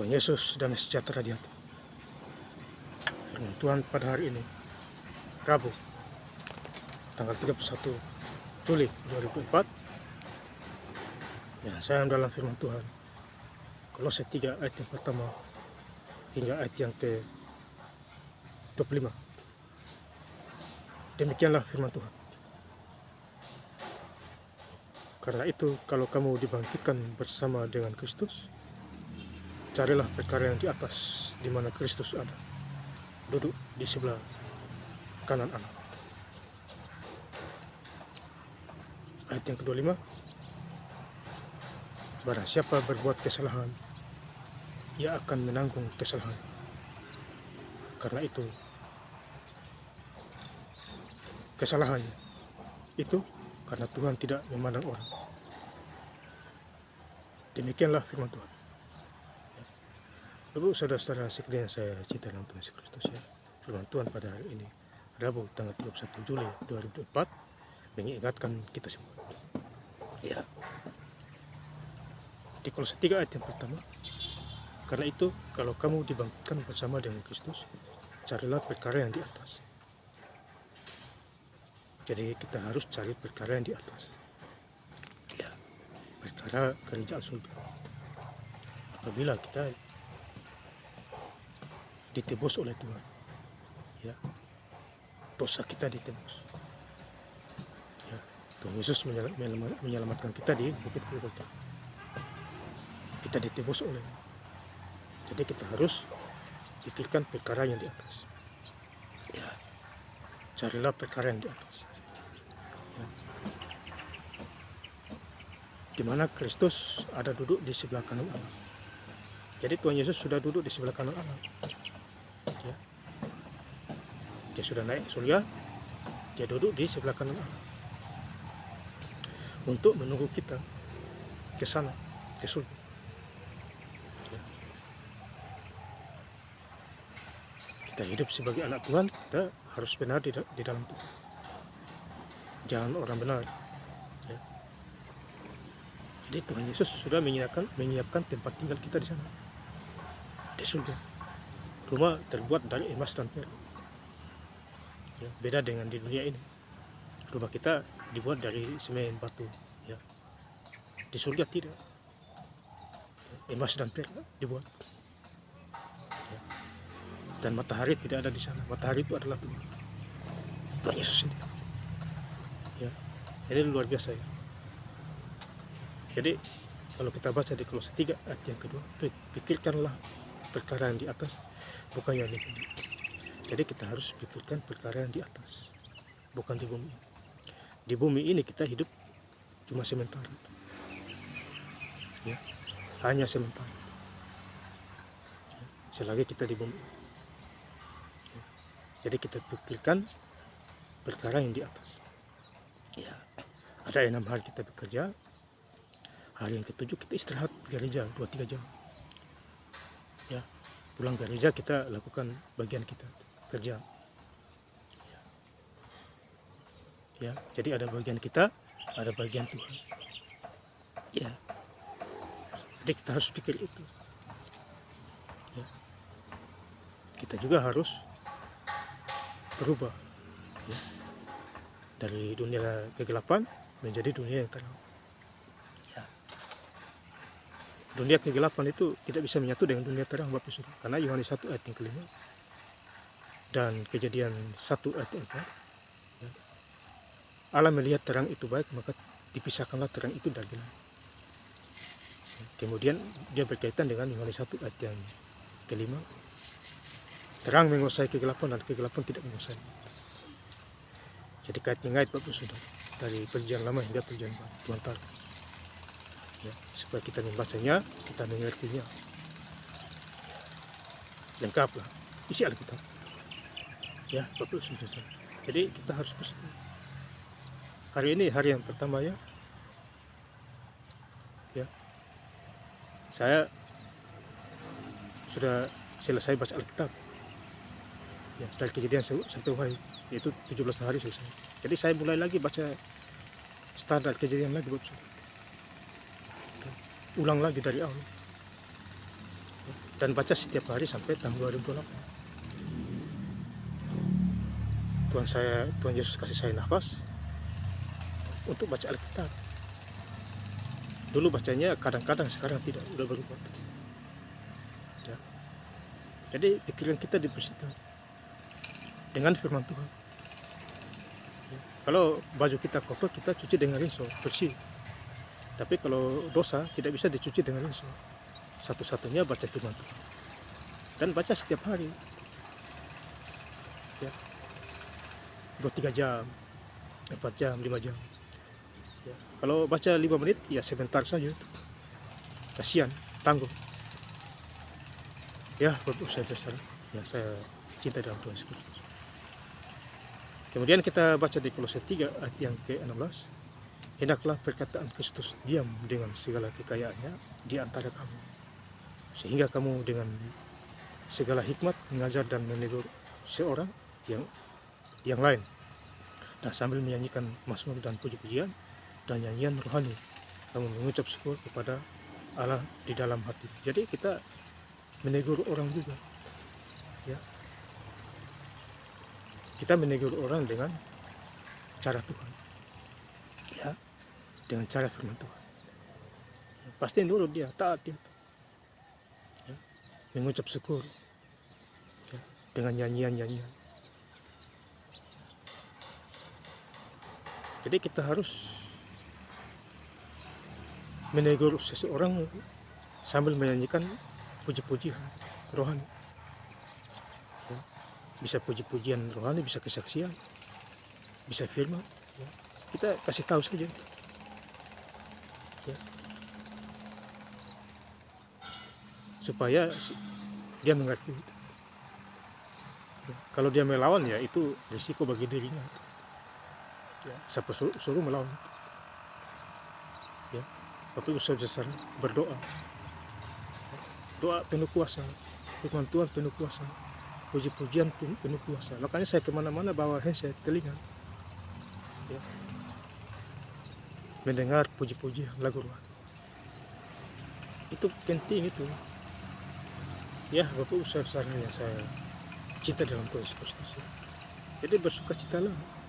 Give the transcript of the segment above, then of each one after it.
Tuhan Yesus damai sejahtera di hati. Firman Tuhan pada hari ini, Rabu, tanggal 31 Juli 2004. Ya, saya dalam firman Tuhan, Kolose 3 ayat yang pertama hingga ayat yang ke-25. Demikianlah firman Tuhan. Karena itu, kalau kamu dibangkitkan bersama dengan Kristus, carilah perkara yang di atas, di mana Kristus ada, duduk di sebelah kanan Allah. Ayat yang ke-25, barang siapa berbuat kesalahan, ia akan menanggung kesalahan. Karena itu, kesalahannya itu karena Tuhan tidak memandang orang. Demikianlah firman Tuhan. Bapak, saudara-saudara sekalian saya cinta dalam Tuhan Yesus Kristus, ya. Firman Tuhan pada hari ini, Rabu tanggal 31 Juli 2004, mengingatkan kita semua. Ya. Di Kolose 3 ayat yang pertama, karena itu kalau kamu dibangkitkan bersama dengan Kristus, carilah perkara yang di atas. Jadi kita harus cari perkara yang di atas. Ya, perkara kerajaan surga. Apabila kita ditebus oleh Tuhan, ya, dosa kita ditebus. Ya, Tuhan Yesus menyelamatkan kita di Bukit Golgota. Kita ditebus olehnya. Jadi kita harus pikirkan perkara yang di atas. Ya, carilah perkara yang di atas. Ya. Di mana Kristus ada duduk di sebelah kanan Allah. Jadi Tuhan Yesus sudah duduk di sebelah kanan Allah. Ya. Dia sudah naik surga, dia duduk di sebelah kanan Allah untuk menunggu kita ke sana, ke surga. Ya. Kita hidup sebagai anak Tuhan, kita harus benar di dalam Tuhan. Jalan orang benar. Ya. Jadi Tuhan Yesus sudah menyiapkan tempat tinggal kita di sana, di surga. Rumah terbuat dari emas dan perak. Ya, beda dengan di dunia ini. Rumah kita dibuat dari semen, batu. Ya. Di surga tidak. Emas dan perak dibuat. Ya. Dan matahari tidak ada di sana. Matahari itu adalah Tuhan. Tuhan Yesus sendiri. Ya. Ini luar biasa, ya. Jadi kalau kita baca di Kolose 3 ayat yang kedua, pikirkanlah perkara yang di atas, bukan yang di bumi. Jadi kita harus pikirkan perkara yang di atas, bukan di bumi. Di bumi ini kita hidup cuma sementara, ya, hanya sementara. Ya, selagi kita di bumi. Ya, jadi kita pikirkan perkara yang di atas. Ya, ada 6 hari kita bekerja. Hari yang ke-7 kita istirahat gereja 2-3 jam. Ya, pulang gereja kita lakukan bagian kita kerja. Ya, jadi ada bagian kita, ada bagian Tuhan. Ya, jadi kita harus pikir itu. Ya. Kita juga harus berubah, ya, dari dunia kegelapan menjadi dunia yang terang. Ya. Dunia kegelapan itu tidak bisa menyatu dengan dunia terang, Bapak Saudara. Karena Yohanes 1 ayat yang ke-5 dan Kejadian 1 ayat yang 4. Ya. Allah melihat terang itu baik, maka dipisahkanlah terang itu dari gelap. Ya. Kemudian dia berkaitan dengan Yohanes 1 ayat yang ke-5. Terang menguasai kegelapan dan kegelapan tidak menguasai. Jadi kait mengait, Bapak Saudara, dari perjanjian lama hingga perjanjian baru, Tuhan taruh. Ya, supaya kita membacanya, kita mengertinya. Lengkaplah isi Alkitab. Ya, Bapak Saudara. Jadi kita harus positif. Hari ini hari yang pertama, ya. Ya. Saya sudah selesai baca Alkitab. Ya, dari Kejadian sampai Wahyu, yaitu 17 hari selesai. Jadi saya mulai lagi baca standar Kejadian lagi, Bapak Saudara. Ulang lagi dari awal. dan baca setiap hari sampai tahun 2028. Tuhan Yesus kasih saya nafas untuk baca Alkitab. Dulu bacanya kadang-kadang, sekarang tidak, udah berubah. Ya. Jadi pikiran kita dibersihkan dengan firman Tuhan. Ya. Kalau baju kita kotor, kita cuci dengan rinso, bersih. Tapi kalau dosa tidak bisa dicuci dengan rinso. Satu-satunya baca firman Tuhan. Dan baca setiap hari. Ya. 2-3 jam, 4 jam, 5 jam. Ya. Kalau baca 5 menit, ya sebentar saja. Kasihan, tanggung. Ya, Bapak saudara, ya saya cinta dalam Tuhan Yesus. Kemudian kita baca di Kolose 3 ayat yang ke-16. Hendaklah perkataan Kristus diam dengan segala kekayaannya di antara kamu, sehingga kamu dengan segala hikmat mengajar dan menegur seorang yang lain, dan sambil menyanyikan mazmur dan puji-pujian dan nyanyian rohani, kamu mengucap syukur kepada Allah di dalam hati. Jadi kita menegur orang juga, ya. Kita menegur orang dengan cara Tuhan, ya, dengan cara firman Tuhan. Ya, pasti nurut dia, taat dia, ya, mengucap syukur, ya, dengan nyanyian-nyanyian. Jadi kita harus menegur seseorang sambil menyanyikan puji-pujian rohani. Ya, bisa puji-pujian rohani, bisa kesaksian, bisa firman. Ya, kita kasih tahu saja. Ya, supaya dia mengerti. Ya, kalau dia melawan, ya itu risiko bagi dirinya. Ya, siapa suruh melawan? Ya, Bapak Ibu Saudara, berdoa. Doa penuh kuasa, firman Tuhan penuh kuasa, puji-pujian penuh kuasa. Makanya saya kemana-mana bawa handset, telinga, ya, mendengar puji-pujian lagu rohani. Itu penting itu. Ya, Bapak Ibu Saudara yang saya cinta dalam Tuhan Yesus Kristus. Jadi bersukacitalah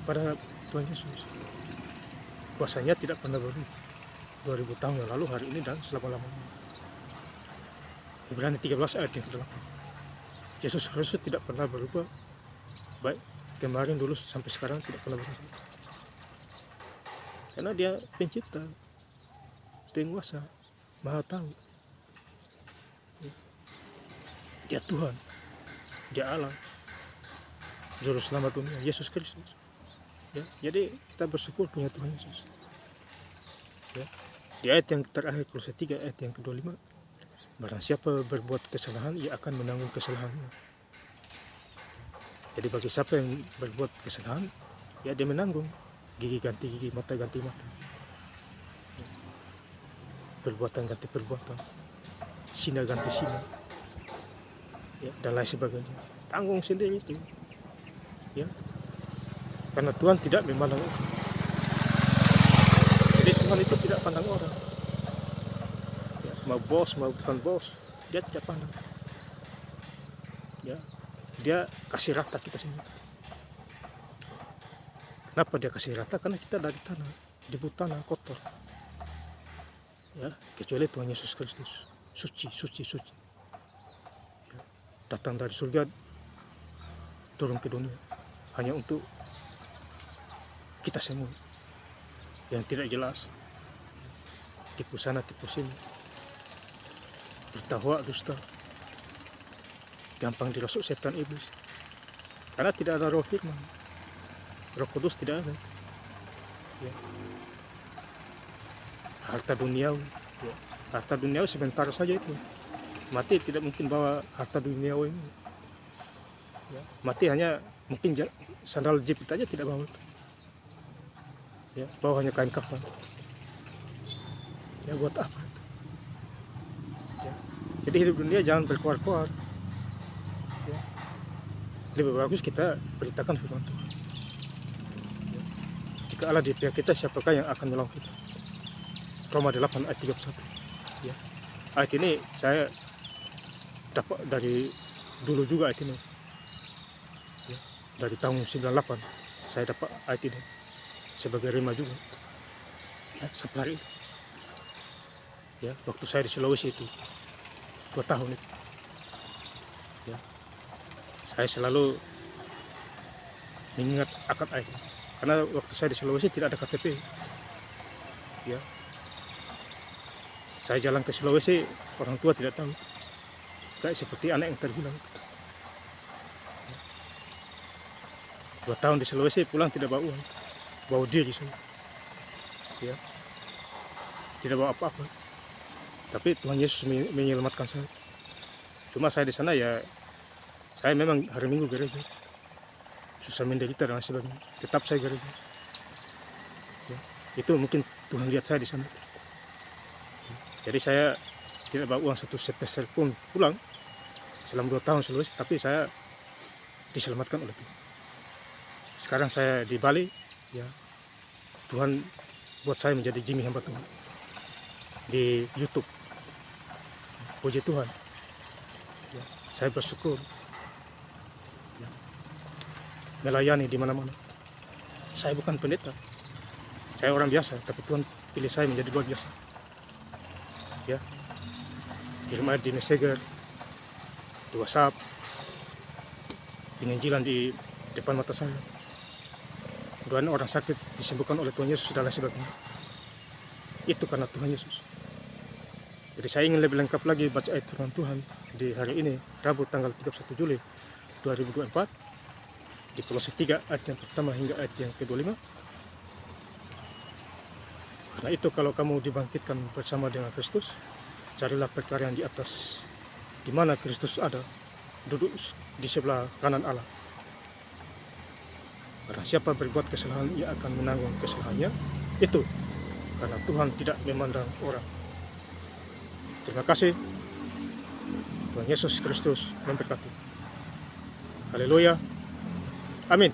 kepada Tuhan Yesus. Kuasanya tidak pernah berubah. 2000 tahun yang lalu, hari ini, dan selama-lamanya. Ibrani 13 ayat yang ke-8. Yesus Kristus tidak pernah berubah, baik kemarin, dulu, sampai sekarang tidak pernah berubah. Karena dia pencipta, penguasa, maha tahu. Dia Tuhan, dia Allah, juru selamat dunia, Yesus Kristus. Ya, jadi kita bersyukur punya Tuhan Yesus. Ya. Di ayat yang terakhir Kolose 3 ayat yang ke-25, barang siapa berbuat kesalahan, ia akan menanggung kesalahannya. Jadi bagi siapa yang berbuat kesalahan, ya dia menanggung. Gigi ganti gigi, mata ganti mata, ya. Perbuatan ganti perbuatan, sina ganti sina, ya, dan lain sebagainya. Tanggung sendiri itu, ya. Karena Tuhan tidak memandang orang. Jadi Tuhan itu tidak pandang orang. Ya, mau bos, mau bukan bos, dia tidak pandang. Ya, dia kasih rata kita semua. Kenapa dia kasih rata? Karena kita dari tanah, debu tanah kotor. Ya, kecuali Tuhan Yesus Kristus, suci, suci, suci. Ya, datang dari surga, turun ke dunia, hanya untuk kita semua yang tidak jelas, tipu sana tipu sini, bertahwa dusta, gampang dirasuk setan iblis. Karena tidak ada roh firman, Roh Kudus tidak ada. Ya. Harta duniawi, ya. Harta duniawi sebentar saja itu. Mati tidak mungkin bawa harta duniawi ini. Ya. Mati hanya mungkin sandal jepit aja tidak bawa. Ya, bawa hanya kain kafan. Ya, buat apa itu? Ya. Jadi hidup dunia jangan berkoar-koar. Ya. Lebih bagus kita beritakan firman Tuhan. Ya. Jika Allah di pihak kita, siapakah yang akan melawan kita? Roma 8 ayat 31. Ya. ayat ini saya dapat dari dulu juga ayat ini. Ya, dari tahun 98 saya dapat ayat ini sebagai rema juga. Ya, sampai hari ini. Ya, waktu saya di Sulawesi itu 2 tahun itu. Ya, saya selalu mengingat akan ayat ini. Karena waktu saya di Sulawesi tidak ada KTP. Ya, saya jalan ke Sulawesi, orang tua tidak tahu. Kayak seperti anak yang terhilang. 2 tahun di Sulawesi, pulang tidak bawa uang, bawa diri semua. Ya, tidak bawa apa-apa. Tapi Tuhan Yesus menyelamatkan saya. Cuma saya di sana ya, saya memang hari Minggu gereja, susah menderita dan sebagainya. Tetap saya gereja. Ya, itu mungkin Tuhan lihat saya di sana. Jadi saya tidak bawa uang 1 sepeser pun pulang selama 2 tahun Sulawesi, tapi saya diselamatkan oleh Tuhan. Sekarang saya di Bali, ya Tuhan buat saya menjadi Jimmy hamba Tuhan di YouTube. Puji Tuhan. Ya, saya bersyukur. Ya, melayani di mana-mana. Saya bukan pendeta, saya orang biasa, tapi Tuhan pilih saya menjadi luar biasa. Ya, kirim ayat di Messenger, di WhatsApp, penginjilan di depan mata saya. Doain orang sakit disembuhkan oleh Tuhan Yesus dan lain sebagainya. Itu karena Tuhan Yesus. Jadi saya ingin lebih lengkap lagi baca ayat firman Tuhan di hari ini, Rabu tanggal 31 Juli 2024, di Kolose 3 ayat yang pertama hingga ayat yang ke-25. Karena itu kalau kamu dibangkitkan bersama dengan Kristus, carilah perkara yang di atas, di mana Kristus ada, duduk di sebelah kanan Allah. Karena siapa berbuat kesalahan, ia akan menanggung kesalahannya. Itu karena Tuhan tidak memandang orang. Terima kasih. Tuhan Yesus Kristus memberkati. Haleluya. Amin.